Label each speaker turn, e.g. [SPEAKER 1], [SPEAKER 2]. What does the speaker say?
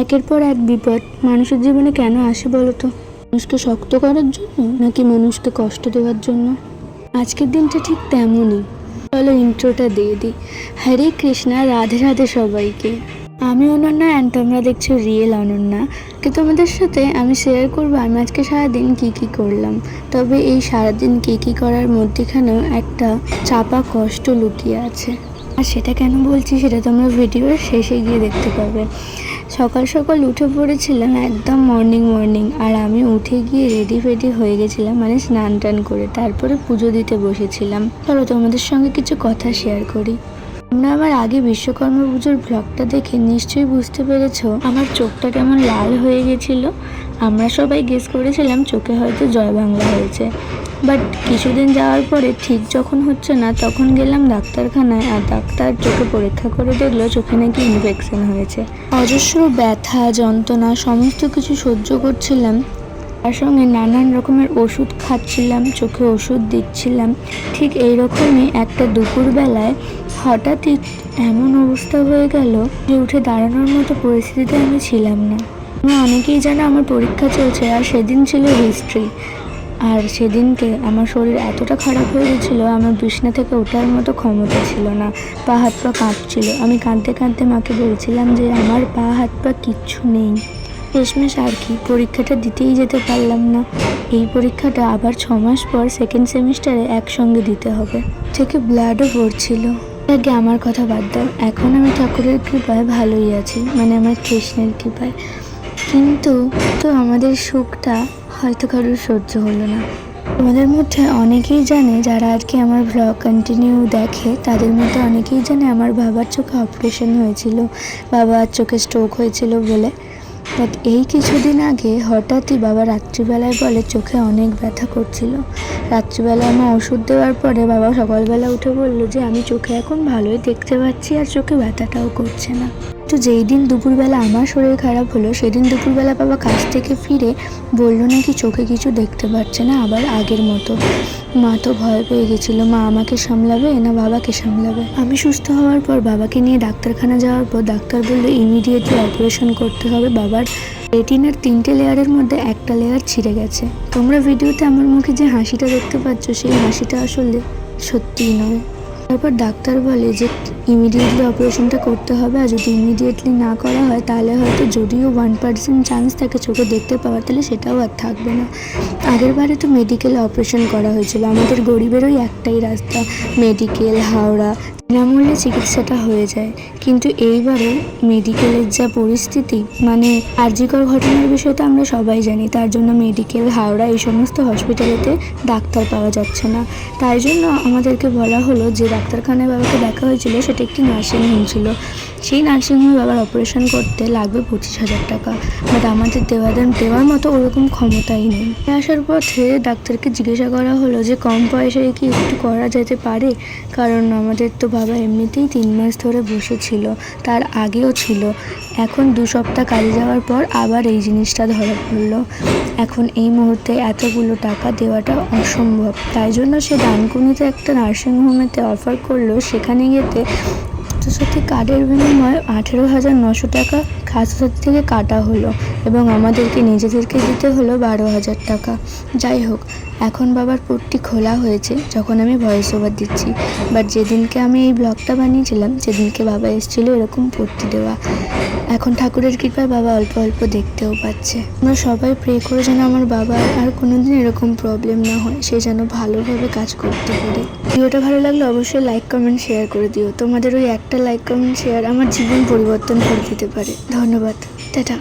[SPEAKER 1] একের পর এক বিপদ মানুষের জীবনে কেন আসে বলো তো? মানুষকে শক্ত করার জন্য নাকি মানুষকে কষ্ট দেওয়ার জন্য? আজকের দিনটা ঠিক তেমনই। চলো ইন্ট্রোটা দিয়ে দিই। হরে কৃষ্ণা, রাধে রাধে সবাইকে। আমি অনন্যা অ্যান্ড তোমরা দেখছো রিয়েল অনন্যা। তোমাদের সাথে আমি শেয়ার করবো আমি আজকে সারাদিন কী করলাম। তবে এই সারাদিন কী করার মধ্যেখানেও একটা চাপা কষ্ট লুকিয়ে আছে। আর সেটা কেন বলছি সেটা তোমরা ভিডিওর শেষে গিয়ে দেখতে পাবে। সকাল সকাল উঠে পড়েছিলাম একদম মর্নিং। আর আমি উঠে গিয়ে রেডি হয়ে গেছিলাম, মানে স্নান টান করে তারপরে পুজো দিতে বসেছিলাম। চলো তোমাদের সঙ্গে কিছু কথা শেয়ার করি। তোমরা আমার আগে বিশ্বকর্মা পুজোর ব্লগটা দেখে নিশ্চয়ই বুঝতে পেরেছো আমার চোখটা কেমন লাল হয়ে গেছিল। আমরা সবাই গেস করেছিলাম চোখে হয়তো জয় বাংলা হয়েছে। বাট কিছুদিন যাওয়ার পরে ঠিক যখন হচ্ছে না তখন গেলাম ডাক্তারখানায়, আর ডাক্তার চোখে পরীক্ষা করে দেখলো চোখে নাকি ইনফেকশন হয়েছে। অজস্র ব্যথা যন্ত্রণা সমস্ত কিছু সহ্য করছিলাম, তার সঙ্গে নানান রকমের ওষুধ খাচ্ছিলাম, চোখে ওষুধ দিচ্ছিলাম। ঠিক এইরকমই একটা দুপুরবেলায় হঠাৎই এমন অবস্থা হয়ে গেল যে উঠে দাঁড়ানোর মতো পরিস্থিতিতে আমি ছিলাম না। তোমরা অনেকেই জানো আমার পরীক্ষা চলছে, আর সেদিন ছিল হিস্ট্রি। আর সেদিনকে আমার শরীর এতটা খারাপ হয়ে গেছিলো, আমার বিছানা থেকে ওঠার মতো ক্ষমতা ছিল না, পা হাত পা কাঁপছিল। আমি কাঁদতে মাকে বলছিলাম যে আমার পা হাত পা কিচ্ছু নেই। শেষমেশ আর কি, পরীক্ষাটা দিতেই যেতে পারলাম না। এই পরীক্ষাটা আবার 6 মাস পর সেকেন্ড সেমিস্টারে একসঙ্গে দিতে হবে। থেকে ব্লাডও পড়ছিল। আগে আমার কথা বাদ দাও, এখন আমি ঠাকুরের কৃপায় ভালোই আছি, মানে আমার কৃষ্ণের কৃপায়। কিন্তু আমাদের সুখটা হয়তো কারোর সহ্য হলো না। তোমাদের মধ্যে অনেকেই জানে, যারা আর কি আমার ব্লগ কন্টিনিউ দেখে তাদের মধ্যে অনেকেই জানে আমার বাবার চোখে অপারেশন হয়েছিল, বাবার চোখে স্ট্রোক হয়েছিল বলে। বাট এই কিছুদিন আগে হঠাৎই বাবা রাত্রিবেলায় বলে চোখে অনেক ব্যথা করছিল। রাত্রিবেলায় আমার ওষুধ দেওয়ার পরে বাবা সকালবেলা উঠে বলল যে আমি চোখে এখন ভালোই দেখতে পাচ্ছি আর চোখে ব্যথাটাও করছে না। তো যেই দিন দুপুরবেলা আমার শরীর খারাপ হলো সেদিন দুপুরবেলা বাবা কাজ থেকে ফিরে বললো নাকি চোখে কিছু দেখতে পাচ্ছে না আবার আগের মতো। মা তো ভয় পেয়ে গেছিলো, মা আমাকে সামলাবে না বাবাকে সামলাবে। আমি সুস্থ হওয়ার পর বাবাকে নিয়ে ডাক্তারখানা যাওয়ার পর ডাক্তার বললো ইমিডিয়েটলি অপারেশন করতে হবে। বাবার রেটিনার 3টে লেয়ারের মধ্যে একটা লেয়ার ছিঁড়ে গেছে। তোমরা ভিডিওতে আমার মুখে যে হাসিটা দেখতে পাচ্ছ সেই হাসিটা আসলে সত্যিই নয়। তারপর ডাক্তার বলে যে ইমিডিয়েটলি অপারেশনটা করতে হবে, আর যদি ইমিডিয়েটলি না করা হয় তাহলে হয়তো যদিও 1% চান্স থাকে চোখে দেখতে পাওয়ার, তাহলে সেটাও আর থাকবে না। আগের বারে তো মেডিকেলে অপারেশন করা হয়েছিল। আমাদের গরিবেরই একটাই রাস্তা, মেডিকেল, হাওড়া, বিনামূল্যে চিকিৎসাটা হয়ে যায়। কিন্তু এইবারে মেডিকেলের যা পরিস্থিতি, মানে আরজিকর ঘটনার বিষয় তো আমরা সবাই জানি, তার জন্য মেডিকেল, হাওড়া এই সমস্ত হসপিটালেতে ডাক্তার পাওয়া যাচ্ছে না। তাই জন্য আমাদেরকে বলা হলো যে ডাক্তারখানায় বাবাকে দেখা হয়েছিল সেটা একটি নার্সিংহোম ছিল, সেই নার্সিংহোমে বাবার অপারেশন করতে লাগবে 25,000 টাকা। বাট আমাদের দেওয়ার মতো ওরকম ক্ষমতাই নেই। আসার পথে ডাক্তারকে জিজ্ঞাসা করা হলো যে কম পয়সায় কি একটু করা যেতে পারে, কারণ আমাদের তো বাবা এমনিতেই 3 মাস ধরে বসেছিল, তার আগেও ছিল। এখন 2 সপ্তাহ কাজে যাওয়ার পর আবার এই জিনিসটা ধরা পড়লো। এখন এই মুহূর্তে এতগুলো টাকা দেওয়াটা অসম্ভব। তাই জন্য সে ডানকুনিতে একটা নার্সিংহোমেতে অফার করলো, সেখানে গিয়েতে সাথে কার্ডের বিনিময়ে 18,900 টাকা স্বাস্থ্যসাথী থেকে কাটা হলো এবং আমাদেরকে নিজেদেরকে দিতে হলো 12,000 টাকা। যাই হোক, এখন বাবার পোর্টটি খোলা হয়েছে যখন আমি ভয়েস ওভার দিচ্ছি। বাট যেদিনকে আমি এই ব্লগটা বানিয়েছিলাম সেদিনকে বাবা এসেছিলো এরকম পোর্টটি দেওয়া। এখন ঠাকুরের কৃপায় বাবা অল্প অল্প দেখতেও পাচ্ছে। আমরা সবাই প্রে করে যেন আমার বাবার আর কোনোদিন এরকম প্রবলেম না হয়, সে যেন ভালোভাবে কাজ করতে পারে। ভিডিওটা ভালো লাগলে অবশ্যই লাইক কমেন্ট শেয়ার করে দিও। তোমাদের ওই একটা লাইক কমেন্ট শেয়ার আমার জীবন পরিবর্তন করে দিতে পারে। ধন্যবাদ, টাটা।